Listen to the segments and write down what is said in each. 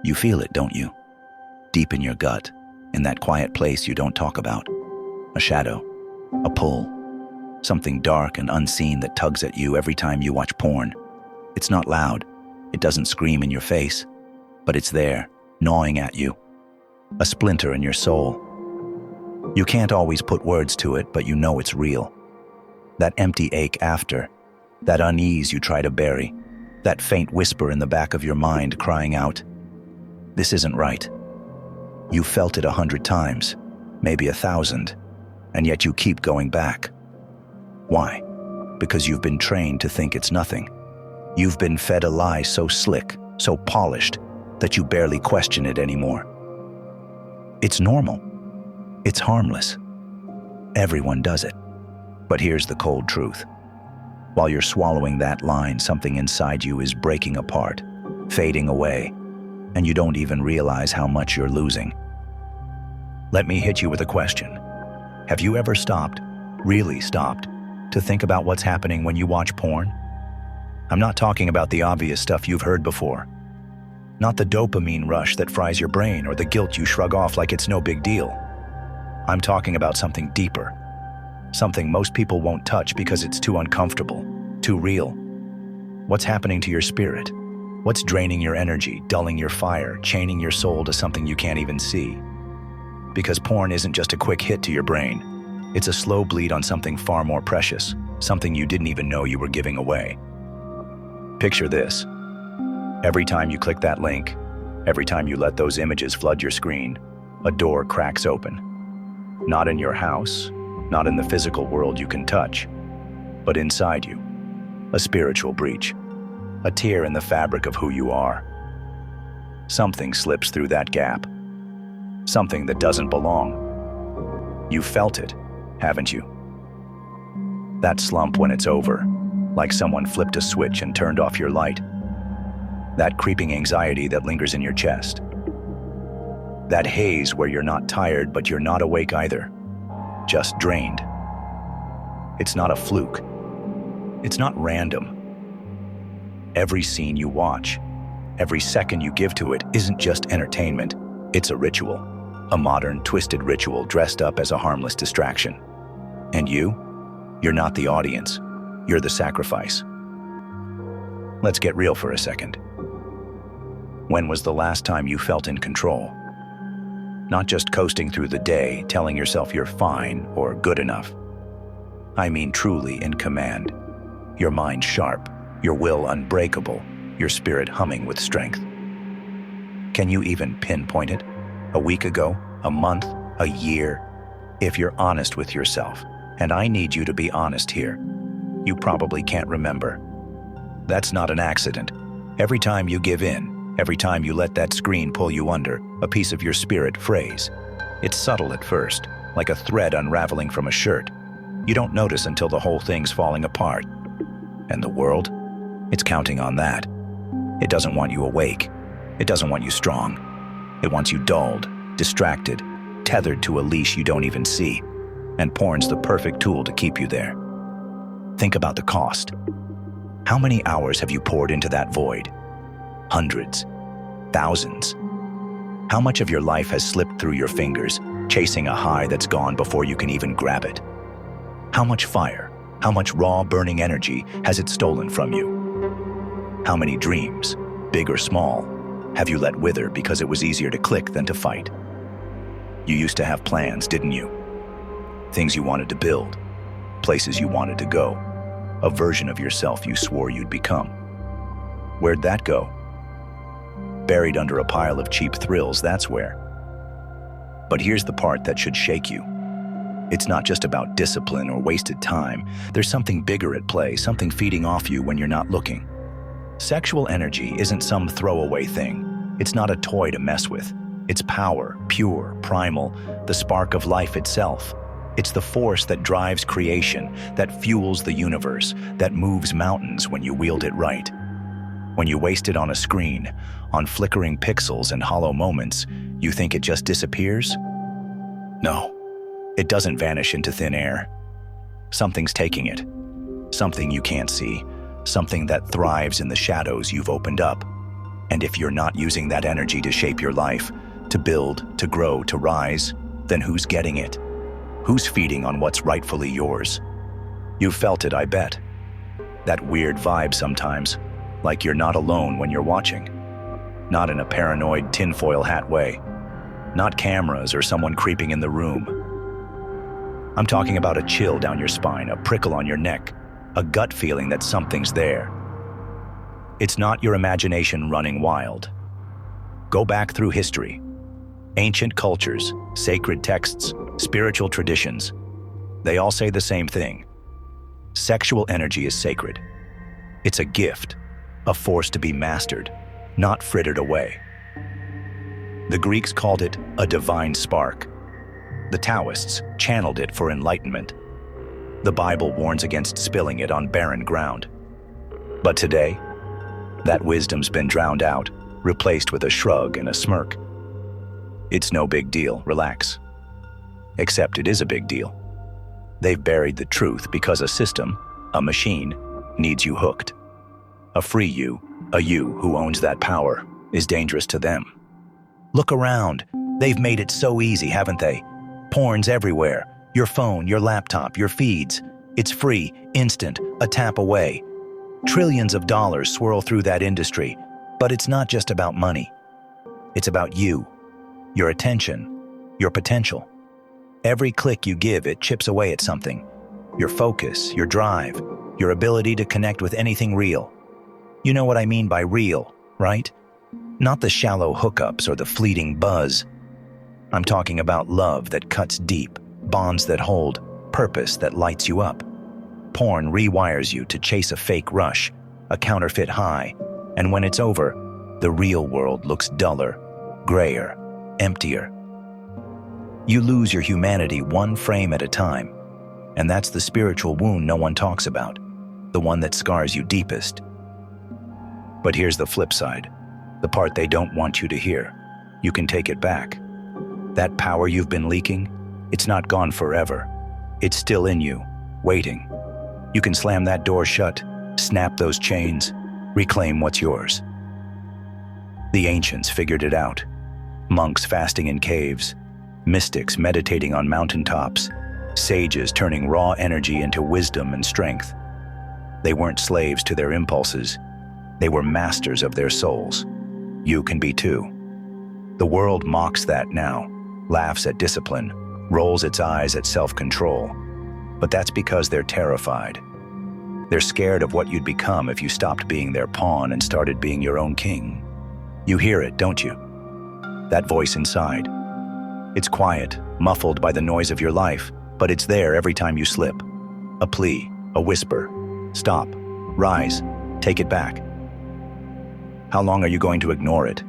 You feel it, don't you? Deep in your gut, in that quiet place you don't talk about. A shadow, a pull, something dark and unseen that tugs at you every time you watch porn. It's not loud, it doesn't scream in your face, but it's there, gnawing at you. A splinter in your soul. You can't always put words to it, but you know it's real. That empty ache after, that unease you try to bury, that faint whisper in the back of your mind crying out, "This isn't right." You felt it 100 times, maybe 1,000, and yet you keep going back. Why? Because you've been trained to think it's nothing. You've been fed a lie so slick, so polished, that you barely question it anymore. It's normal. It's harmless. Everyone does it. But here's the cold truth. While you're swallowing that line, something inside you is breaking apart, fading away, and you don't even realize how much you're losing. Let me hit you with a question. Have you ever stopped, really stopped, to think about what's happening when you watch porn? I'm not talking about the obvious stuff you've heard before. Not the dopamine rush that fries your brain or the guilt you shrug off like it's no big deal. I'm talking about something deeper. Something most people won't touch because it's too uncomfortable, too real. What's happening to your spirit? What's draining your energy, dulling your fire, chaining your soul to something you can't even see? Because porn isn't just a quick hit to your brain. It's a slow bleed on something far more precious, something you didn't even know you were giving away. Picture this. Every time you click that link, every time you let those images flood your screen, a door cracks open. Not in your house, not in the physical world you can touch, but inside you. A spiritual breach, a tear in the fabric of who you are. Something slips through that gap. Something that doesn't belong. You've felt it, haven't you? That slump when it's over, like someone flipped a switch and turned off your light. That creeping anxiety that lingers in your chest. That haze where you're not tired but you're not awake either, just drained. It's not a fluke. It's not random. Every scene you watch, every second you give to it isn't just entertainment, it's a ritual. A modern, twisted ritual dressed up as a harmless distraction. And you're not the audience, you're the sacrifice. Let's get real for a second. When was the last time you felt in control? Not just coasting through the day, telling yourself you're fine or good enough. I mean truly in command. Your mind sharp, your will unbreakable, your spirit humming with strength. Can you even pinpoint it? A week ago, a month, a year? If you're honest with yourself, and I need you to be honest here, you probably can't remember. That's not an accident. Every time you give in, every time you let that screen pull you under, a piece of your spirit frays. It's subtle at first, like a thread unraveling from a shirt. You don't notice until the whole thing's falling apart. And the world? It's counting on that. It doesn't want you awake. It doesn't want you strong. It wants you dulled, distracted, tethered to a leash you don't even see. And porn's the perfect tool to keep you there. Think about the cost. How many hours have you poured into that void? Hundreds, thousands. How much of your life has slipped through your fingers, chasing a high that's gone before you can even grab it? How much fire, how much raw burning energy has it stolen from you? How many dreams, big or small, have you let wither because it was easier to click than to fight? You used to have plans, didn't you? Things you wanted to build, places you wanted to go, a version of yourself you swore you'd become. Where'd that go? Buried under a pile of cheap thrills, that's where. But here's the part that should shake you. It's not just about discipline or wasted time. There's something bigger at play, something feeding off you when you're not looking. Sexual energy isn't some throwaway thing. It's not a toy to mess with. It's power, pure, primal, the spark of life itself. It's the force that drives creation, that fuels the universe, that moves mountains when you wield it right. When you waste it on a screen, on flickering pixels and hollow moments, you think it just disappears? No, it doesn't vanish into thin air. Something's taking it. Something you can't see. Something that thrives in the shadows you've opened up. And if you're not using that energy to shape your life, to build, to grow, to rise, then who's getting it? Who's feeding on what's rightfully yours? You've felt it, I bet. That weird vibe sometimes, like you're not alone when you're watching. Not in a paranoid tinfoil hat way. Not cameras or someone creeping in the room. I'm talking about a chill down your spine, a prickle on your neck, a gut feeling that something's there. It's not your imagination running wild. Go back through history. Ancient cultures, sacred texts, spiritual traditions. They all say the same thing. Sexual energy is sacred. It's a gift, a force to be mastered, not frittered away. The Greeks called it a divine spark. The Taoists channeled it for enlightenment. The Bible warns against spilling it on barren ground. But today, that wisdom's been drowned out, replaced with a shrug and a smirk. It's no big deal, relax. Except it is a big deal. They've buried the truth because a system, a machine, needs you hooked. A free you, a you who owns that power, is dangerous to them. Look around. They've made it so easy, haven't they? Porn's everywhere. Your phone, your laptop, your feeds. It's free, instant, a tap away. Trillions of dollars swirl through that industry, but it's not just about money. It's about you, your attention, your potential. Every click you give, it chips away at something. Your focus, your drive, your ability to connect with anything real. You know what I mean by real, right? Not the shallow hookups or the fleeting buzz. I'm talking about love that cuts deep, bonds that hold, purpose that lights you up. Porn rewires you to chase a fake rush, a counterfeit high, and when it's over, the real world looks duller, grayer, emptier. You lose your humanity one frame at a time, and that's the spiritual wound no one talks about, the one that scars you deepest. But here's the flip side, the part they don't want you to hear. You can take it back. That power you've been leaking, it's not gone forever. It's still in you, waiting. You can slam that door shut, snap those chains, reclaim what's yours. The ancients figured it out. Monks fasting in caves, mystics meditating on mountaintops, sages turning raw energy into wisdom and strength. They weren't slaves to their impulses. They were masters of their souls. You can be too. The world mocks that now, laughs at discipline, rolls its eyes at self-control. But that's because they're terrified. They're scared of what you'd become if you stopped being their pawn and started being your own king. You hear it, don't you? That voice inside. It's quiet, muffled by the noise of your life, but it's there every time you slip. A plea, a whisper. Stop, rise, take it back. How long are you going to ignore it?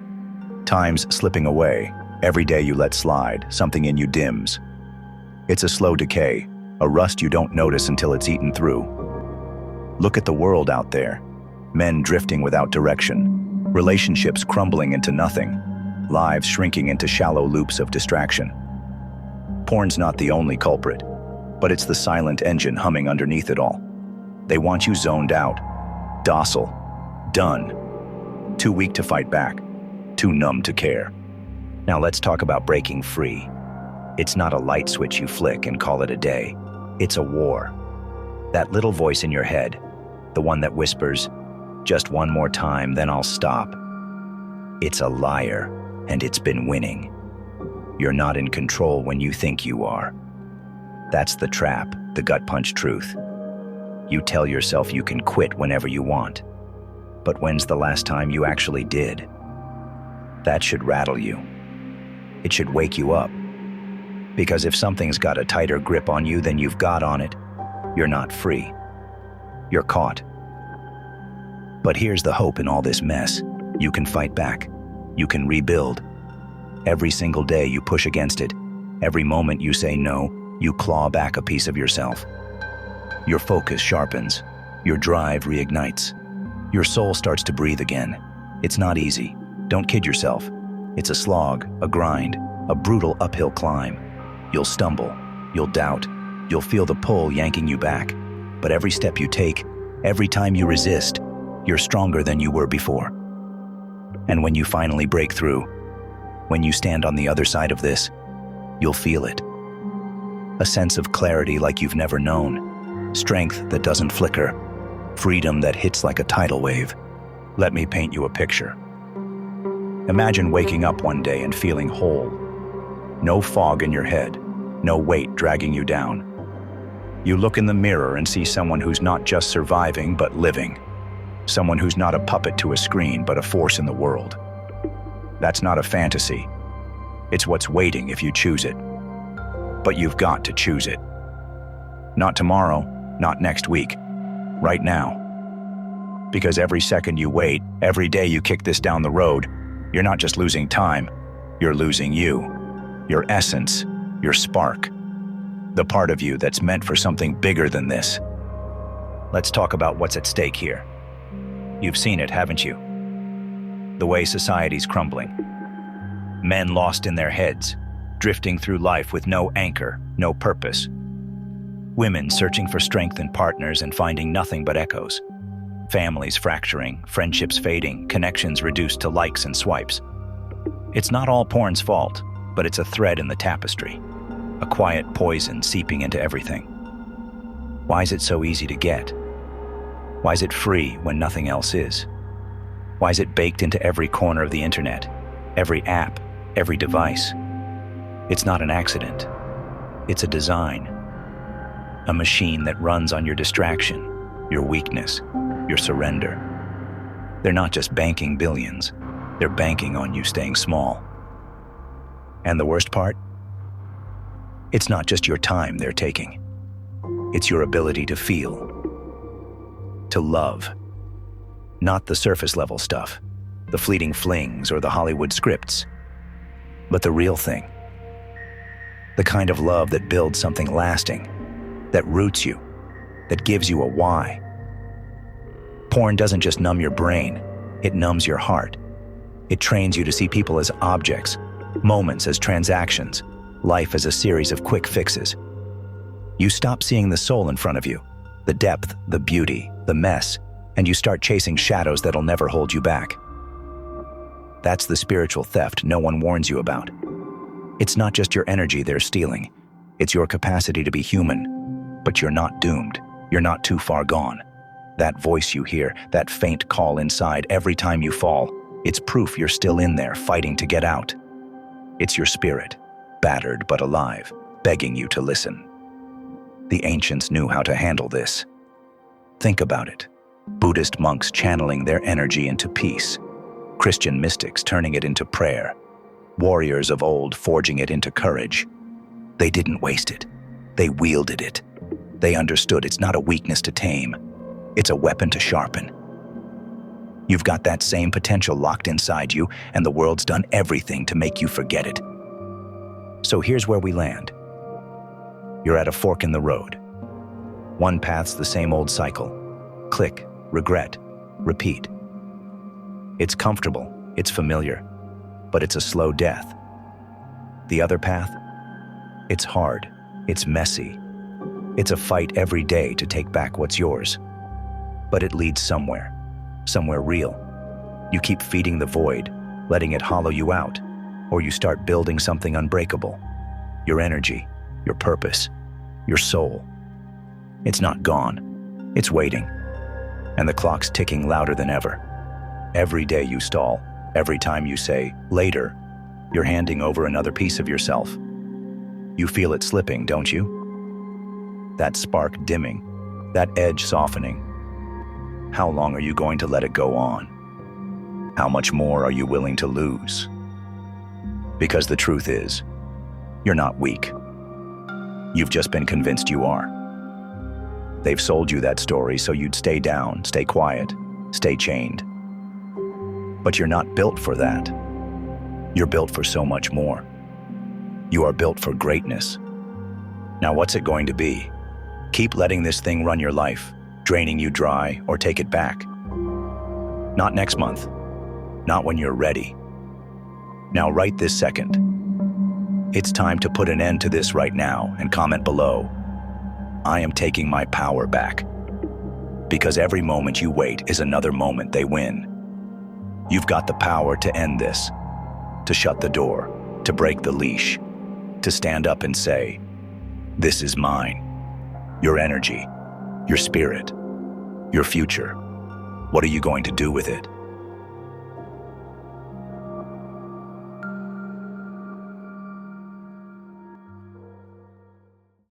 Time's slipping away. Every day you let slide, something in you dims. It's a slow decay, a rust you don't notice until it's eaten through. Look at the world out there. Men drifting without direction, relationships crumbling into nothing, lives shrinking into shallow loops of distraction. Porn's not the only culprit, but it's the silent engine humming underneath it all. They want you zoned out, docile, done, too weak to fight back, too numb to care. Now let's talk about breaking free. It's not a light switch you flick and call it a day. It's a war. That little voice in your head, the one that whispers, "Just one more time, then I'll stop." It's a liar, and it's been winning. You're not in control when you think you are. That's the trap, the gut punch truth. You tell yourself you can quit whenever you want. But when's the last time you actually did? That should rattle you. It should wake you up. Because if something's got a tighter grip on you than you've got on it, you're not free. You're caught. But here's the hope in all this mess. You can fight back. You can rebuild. Every single day you push against it. Every moment you say no, you claw back a piece of yourself. Your focus sharpens. Your drive reignites. Your soul starts to breathe again. It's not easy. Don't kid yourself. It's a slog, a grind, a brutal uphill climb. You'll stumble. You'll doubt. You'll feel the pull yanking you back. But every step you take, every time you resist, you're stronger than you were before. And when you finally break through, when you stand on the other side of this, you'll feel it. A sense of clarity like you've never known, strength that doesn't flicker, freedom that hits like a tidal wave. Let me paint you a picture. Imagine waking up one day and feeling whole. No fog in your head, no weight dragging you down. You look in the mirror and see someone who's not just surviving but living. Someone who's not a puppet to a screen but a force in the world. That's not a fantasy. It's what's waiting if you choose it. But you've got to choose it. Not tomorrow, not next week, right now. Because every second you wait, every day you kick this down the road, you're not just losing time, you're losing you, your essence, your spark, the part of you that's meant for something bigger than this. Let's talk about what's at stake here. You've seen it, haven't you? The way society's crumbling. Men lost in their heads, drifting through life with no anchor, no purpose. Women searching for strength in partners and finding nothing but echoes. Families fracturing, friendships fading, connections reduced to likes and swipes. It's not all porn's fault, but it's a thread in the tapestry, a quiet poison seeping into everything. Why is it so easy to get? Why is it free when nothing else is? Why is it baked into every corner of the internet, every app, every device? It's not an accident. It's a design. A machine that runs on your distraction, your weakness, your surrender. They're not just banking billions, they're banking on you staying small. And the worst part? It's not just your time they're taking. It's your ability to feel, to love. Not the surface level stuff, the fleeting flings or the Hollywood scripts, but the real thing. The kind of love that builds something lasting, that roots you, that gives you a why. Porn doesn't just numb your brain, it numbs your heart. It trains you to see people as objects, moments as transactions, life as a series of quick fixes. You stop seeing the soul in front of you, the depth, the beauty, the mess, and you start chasing shadows that'll never hold you back. That's the spiritual theft no one warns you about. It's not just your energy they're stealing, it's your capacity to be human. But you're not doomed, you're not too far gone. That voice you hear, that faint call inside every time you fall, it's proof you're still in there fighting to get out. It's your spirit, battered but alive, begging you to listen. The ancients knew how to handle this. Think about it. Buddhist monks channeling their energy into peace, Christian mystics turning it into prayer, warriors of old forging it into courage. They didn't waste it. They wielded it. They understood it's not a weakness to tame. It's a weapon to sharpen. You've got that same potential locked inside you, and the world's done everything to make you forget it. So here's where we land. You're at a fork in the road. One path's the same old cycle. Click, regret, repeat. It's comfortable, it's familiar, but it's a slow death. The other path? It's hard, it's messy. It's a fight every day to take back what's yours. But it leads somewhere real. You keep feeding the void, letting it hollow you out, or you start building something unbreakable. Your energy, your purpose, your soul. It's not gone, it's waiting. And the clock's ticking louder than ever. Every day you stall, every time you say, later, you're handing over another piece of yourself. You feel it slipping, don't you? That spark dimming, that edge softening. How long are you going to let it go on? How much more are you willing to lose? Because the truth is, you're not weak. You've just been convinced you are. They've sold you that story so you'd stay down, stay quiet, stay chained. But you're not built for that. You're built for so much more. You are built for greatness. Now what's it going to be? Keep letting this thing run your life, draining you dry, or take it back. Not next month. Not when you're ready. Now right this second. It's time to put an end to this right now and comment below. I am taking my power back. Because every moment you wait is another moment they win. You've got the power to end this, to shut the door, to break the leash, to stand up and say, "This is mine." Your energy, your spirit, your future. What are you going to do with it?